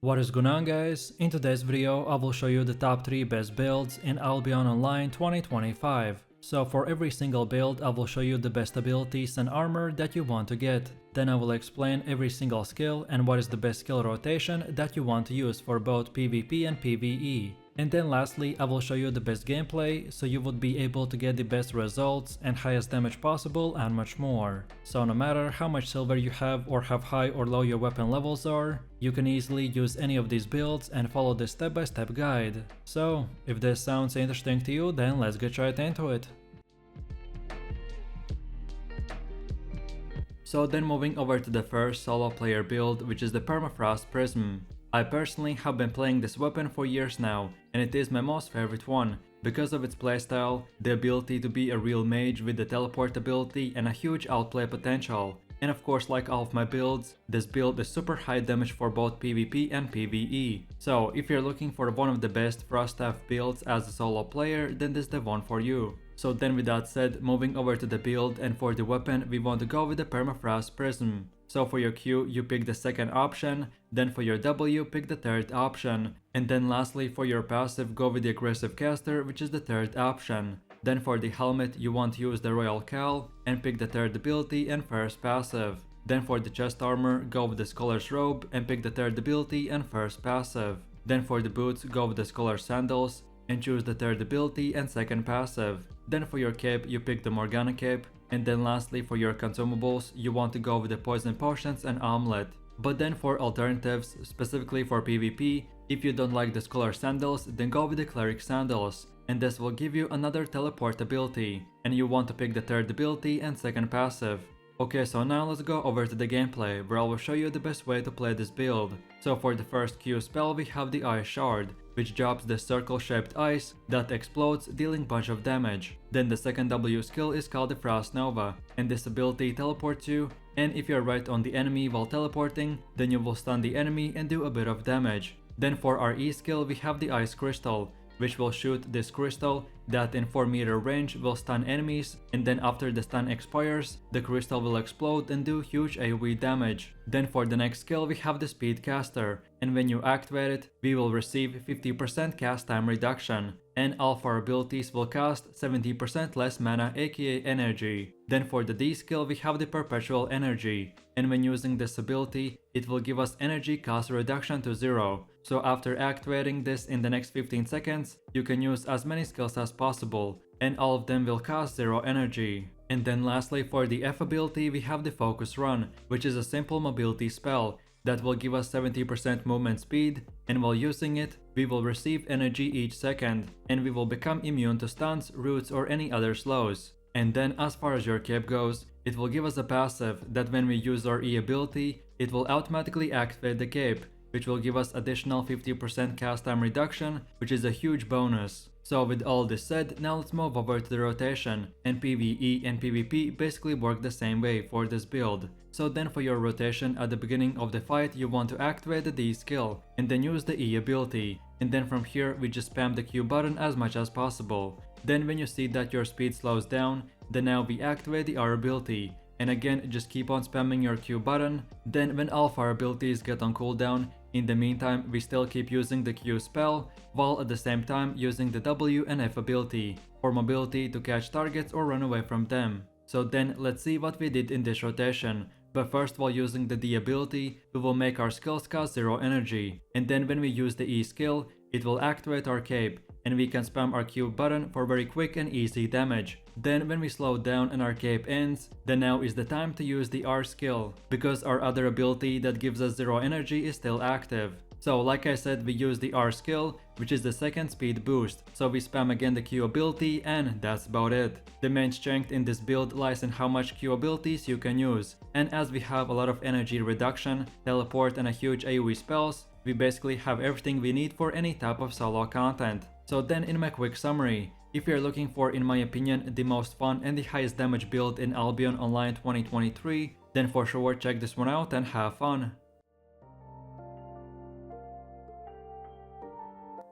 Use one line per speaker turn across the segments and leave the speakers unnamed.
What is going on, guys? In today's video I will show you the top 3 best builds in Albion Online 2025. So for every single build I will show you the best abilities and armor that you want to get. Then I will explain every single skill and what is the best skill rotation that you want to use for both PvP and PvE. And then lastly I will show you the best gameplay so you would be able to get the best results and highest damage possible and much more. So no matter how much silver you have or how high or low your weapon levels are, you can easily use any of these builds and follow this step-by-step guide. So if this sounds interesting to you, then let's get right into it. So then moving over to the first solo player build, which is the Permafrost Prism. I personally have been playing this weapon for years now, and it is my most favorite one, because of its playstyle, the ability to be a real mage with the teleport ability and a huge outplay potential. And of course, like all of my builds, this build is super high damage for both PvP and PvE. So if you're looking for one of the best Frost Staff builds as a solo player, then this is the one for you. So then with that said, moving over to the build, and for the weapon we want to go with the Permafrost Prism. So for your Q you pick the second option, then for your W pick the third option, and then lastly for your passive go with the Aggressive Caster, which is the third option. Then for the helmet you want to use the Royal Cal and pick the third ability and first passive. Then for the chest armor go with the Scholar's Robe and pick the third ability and first passive. Then for the boots go with the Scholar's Sandals and choose the third ability and second passive. Then for your cape you pick the Morgana cape, and then lastly for your consumables you want to go with the Poison Potions and Omelette. But then for alternatives, specifically for PvP, if you don't like the Scholar Sandals, then go with the Cleric Sandals, and this will give you another teleport ability, and you want to pick the third ability and second passive. Okay, so now let's go over to the gameplay, where I will show you the best way to play this build. So for the first Q spell we have the Ice Shard, which drops the circle-shaped ice that explodes, dealing bunch of damage. Then the second W skill is called the Frost Nova, and this ability teleports you, and if you're right on the enemy while teleporting, then you will stun the enemy and do a bit of damage. Then for our E skill we have the Ice Crystal, which will shoot this crystal that in 4-meter range will stun enemies, and then after the stun expires, the crystal will explode and do huge AoE damage. Then for the next skill we have the Speed Caster, and when you activate it, we will receive 50% cast time reduction, and all of our abilities will cost 70% less mana, aka energy. Then for the D skill we have the Perpetual Energy, and when using this ability, it will give us energy cost reduction to 0. So after activating this in the next 15 seconds, you can use as many skills as possible, and all of them will cost 0 energy. And then lastly for the F ability we have the Focus Run, which is a simple mobility spell that will give us 70% movement speed, and while using it, we will receive energy each second, and we will become immune to stuns, roots or any other slows. And then as far as your cape goes, it will give us a passive that when we use our E ability, it will automatically activate the cape, which will give us additional 50% cast time reduction, which is a huge bonus. So with all this said, now let's move over to the rotation, and PvE and PvP basically work the same way for this build. So then for your rotation, at the beginning of the fight you want to activate the D skill, and then use the E ability, and then from here we just spam the Q button as much as possible. Then when you see that your speed slows down, then now we activate the R ability, and again just keep on spamming your Q button. Then when all of our abilities get on cooldown, in the meantime we still keep using the Q spell, while at the same time using the W and F ability for mobility to catch targets or run away from them. So then let's see what we did in this rotation. But first, while using the D ability, we will make our skills cost 0 energy, and then when we use the E skill, it will activate our cape, and we can spam our Q button for very quick and easy damage. Then when we slow down and our cape ends, then now is the time to use the R skill, because our other ability that gives us 0 energy is still active. So like I said, we use the R skill, which is the second speed boost, so we spam again the Q ability, and that's about it. The main strength in this build lies in how much Q abilities you can use, and as we have a lot of energy reduction, teleport and a huge AoE spells, we basically have everything we need for any type of solo content. So then in my quick summary, if you're looking for, in my opinion, the most fun and the highest damage build in Albion Online 2023, then for sure check this one out and have fun.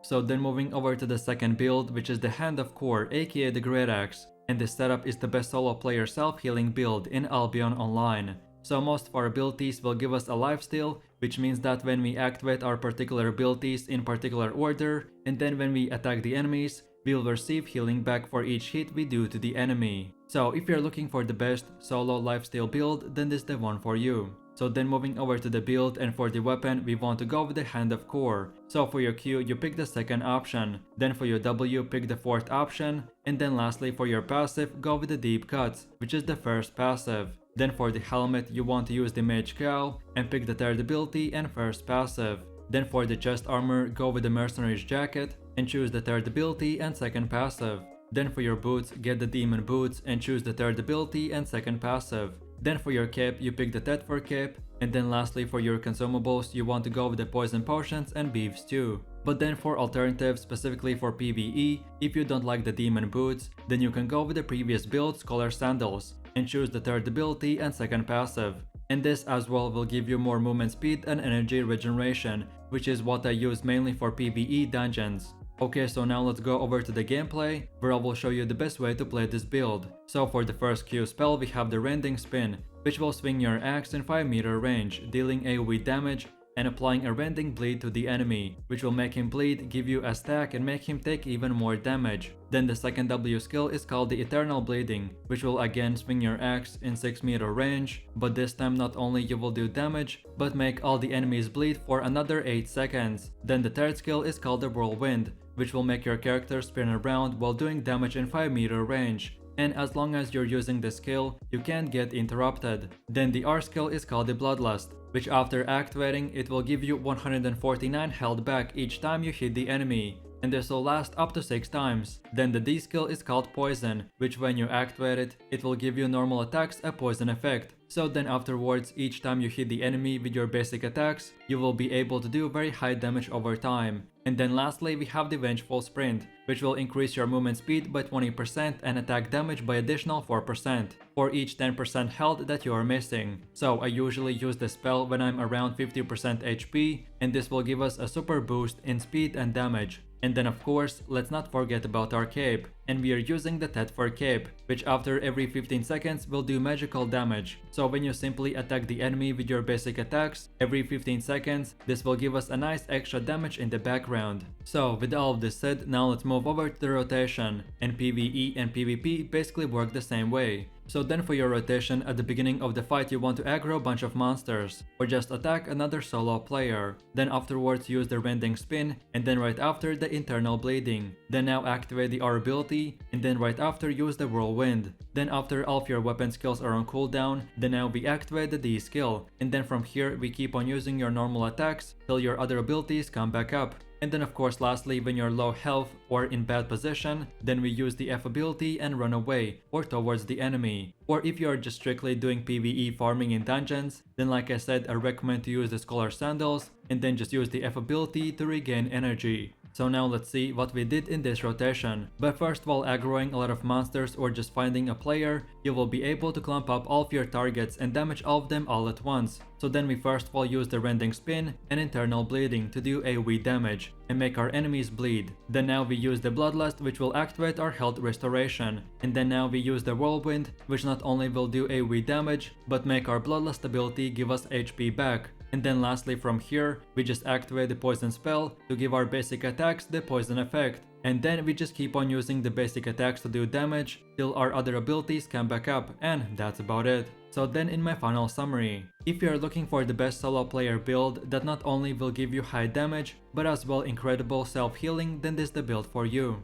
So then moving over to the second build, which is the Hand of Khor, aka the Great Axe, and this setup is the best solo player self-healing build in Albion Online. So most of our abilities will give us a lifesteal, which means that when we activate our particular abilities in particular order, and then when we attack the enemies, we will receive healing back for each hit we do to the enemy. So if you're looking for the best solo lifesteal build, then this is the one for you. So then moving over to the build, and for the weapon we want to go with the Hand of Khor. So for your Q you pick the second option, then for your W pick the fourth option, and then lastly for your passive go with the Deep Cuts, which is the first passive. Then for the helmet you want to use the Mage Cowl and pick the third ability and first passive. Then for the chest armor go with the Mercenary's Jacket and choose the third ability and second passive. Then for your boots get the Demon Boots and choose the third ability and second passive. Then for your cape you pick the Tet for cape, and then lastly for your consumables you want to go with the Poison Potions and Beef Stew. But then for alternatives, specifically for PvE, if you don't like the Demon Boots, then you can go with the previous build Scholar Sandals and choose the third ability and second passive. And this as well will give you more movement speed and energy regeneration, which is what I use mainly for PvE dungeons. Okay, so now let's go over to the gameplay, where I will show you the best way to play this build. So for the first Q spell we have the Rending Spin, which will swing your axe in 5-meter range, dealing AoE damage and applying a rending bleed to the enemy, which will make him bleed, give you a stack and make him take even more damage. Then the second W skill is called the Eternal Bleeding, which will again swing your axe in 6-meter range, but this time not only you will do damage, but make all the enemies bleed for another 8 seconds. Then the third skill is called the Whirlwind, which will make your character spin around while doing damage in 5-meter range. And as long as you're using the skill, you can't get interrupted. Then the R skill is called the Bloodlust, which after activating it will give you 149 health back each time you hit the enemy, and this will last up to 6 times. Then the D skill is called Poison, which when you activate it, it will give you normal attacks a poison effect. So then afterwards, each time you hit the enemy with your basic attacks, you will be able to do very high damage over time. And then lastly we have the Vengeful Sprint, which will increase your movement speed by 20% and attack damage by additional 4% for each 10% health that you are missing. So I usually use this spell when I'm around 50% HP, and this will give us a super boost in speed and damage. And then of course, let's not forget about our cape, and we are using the Tet for cape, which after every 15 seconds will do magical damage. So when you simply attack the enemy with your basic attacks, every 15 seconds, this will give us a nice extra damage in the background. So with all of this said, now let's move over to the rotation, and PvE and PvP basically work the same way. So then for your rotation, at the beginning of the fight you want to aggro a bunch of monsters, or just attack another solo player. Then afterwards use the Rending Spin, and then right after the Internal Bleeding. Then now activate the R ability, and then right after use the Whirlwind. Then after all of your weapon skills are on cooldown, then now we activate the D skill, and then from here we keep on using your normal attacks till your other abilities come back up. And then of course lastly, when you're low health or in bad position, then we use the F ability and run away or towards the enemy. Or if you are just strictly doing PvE farming in dungeons, then like I said, I recommend to use the Scholar Sandals and then just use the F ability to regain energy. So now let's see what we did in this rotation. But first, while aggroing a lot of monsters or just finding a player, you will be able to clump up all of your targets and damage all of them all at once. So then we first of all use the Rending Spin and Internal Bleeding to do AoE damage and make our enemies bleed. Then now we use the Bloodlust, which will activate our health restoration. And then now we use the Whirlwind, which not only will do AoE damage, but make our Bloodlust ability give us HP back. And then lastly from here, we just activate the Poison spell to give our basic attacks the poison effect. And then we just keep on using the basic attacks to do damage till our other abilities come back up, and that's about it. So then in my final summary, if you are looking for the best solo player build that not only will give you high damage, but as well incredible self-healing, then this is the build for you.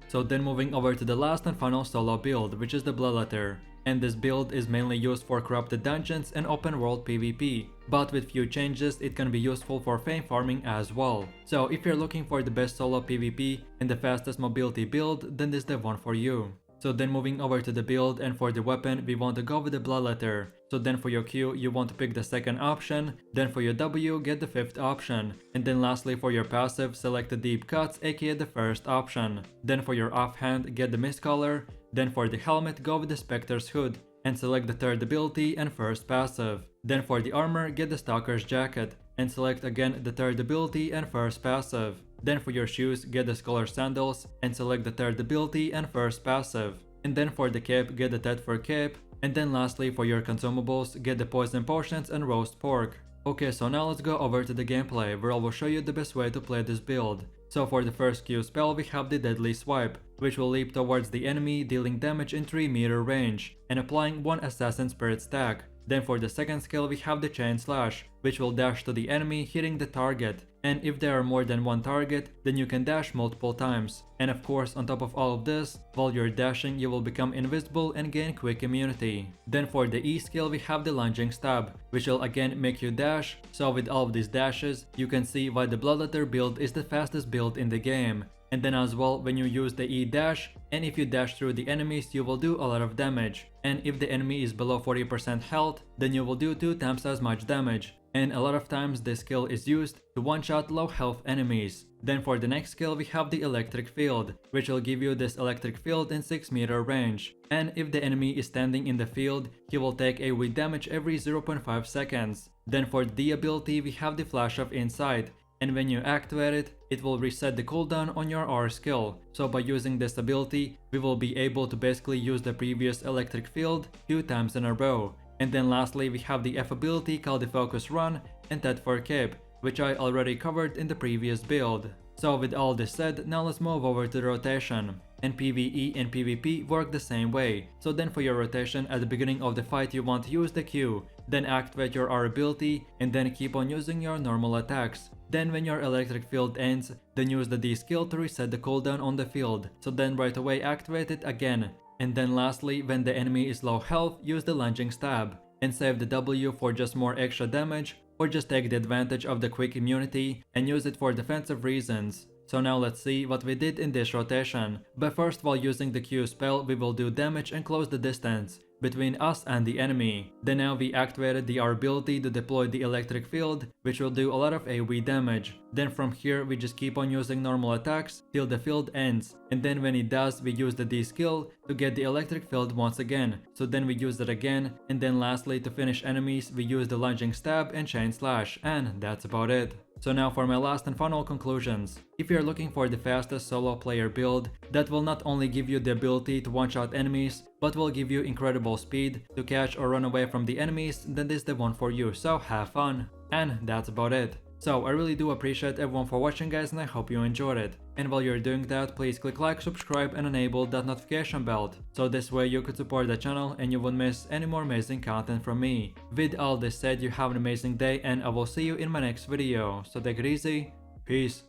So then moving over to the last and final solo build, which is the Bloodletter. And this build is mainly used for corrupted dungeons and open world PvP, but with few changes it can be useful for fame farming as well. So if you're looking for the best solo PvP and the fastest mobility build, then this is the one for you. So then moving over to the build, and for the weapon we want to go with the Bloodletter. So then for your Q you want to pick the second option, then for your W get the fifth option, and then lastly for your passive select the Deep Cuts, aka the first option. Then for your offhand get the Mistcaller, then for the helmet go with the Spectre's Hood and select the third ability and first passive. Then for the armor get the Stalker's Jacket and select again the third ability and first passive. Then for your shoes get the Scholar Sandals and select the third ability and first passive. and then for the cape get the Tet for cape, and then lastly for your consumables get the poison potions and roast pork. Okay, so now let's go over to the gameplay where I will show you the best way to play this build. So for the first Q spell we have the Deadly Swipe, which will leap towards the enemy dealing damage in 3-meter range and applying 1 Assassin Spirit stack. Then for the second skill we have the Chain Slash, which will dash to the enemy hitting the target, and if there are more than one target, then you can dash multiple times. And of course, on top of all of this, while you're dashing you will become invisible and gain quick immunity. Then for the E skill we have the Lunging Stab, which will again make you dash, so with all of these dashes, you can see why the Bloodletter build is the fastest build in the game. And then as well, when you use the E dash, and if you dash through the enemies, you will do a lot of damage. And if the enemy is below 40% health, then you will do 2 times as much damage. And a lot of times this skill is used to one-shot low health enemies. Then for the next skill we have the Electric Field, which will give you this electric field in 6-meter range. And if the enemy is standing in the field, he will take a weak damage every 0.5 seconds. Then for the ability we have the Flash of Insight, and when you activate it, it will reset the cooldown on your R skill. So by using this ability, we will be able to basically use the previous electric field 2 times in a row. And then lastly we have the F ability called the Focus Run and Tet for cape, which I already covered in the previous build. So with all this said, now let's move over to the rotation. And PvE and PvP work the same way. So then for your rotation, at the beginning of the fight you want to use the Q, then activate your R ability and then keep on using your normal attacks. Then when your electric field ends, then use the D skill to reset the cooldown on the field, so then right away activate it again. And then lastly, when the enemy is low health, use the Lunging Stab, and save the W for just more extra damage, or just take the advantage of the quick immunity and use it for defensive reasons. So now let's see what we did in this rotation. But first, while using the Q spell, we will do damage and close the distance between us and the enemy. Then now we activated the R ability to deploy the electric field, which will do a lot of AoE damage. Then from here we just keep on using normal attacks till the field ends, and then when it does we use the D skill to get the electric field once again, so then we use it again, and then lastly to finish enemies we use the Lunging Stab and Chain Slash, and that's about it. So now for my last and final conclusions. If you're looking for the fastest solo player build that will not only give you the ability to one-shot enemies, but will give you incredible speed to catch or run away from the enemies, then this is the one for you, so have fun. And that's about it. So I really do appreciate everyone for watching guys, and I hope you enjoyed it. And while you're doing that, please click like, subscribe and enable that notification bell, so this way you could support the channel and you won't miss any more amazing content from me. With all this said, you have an amazing day and I will see you in my next video. So take it easy, peace.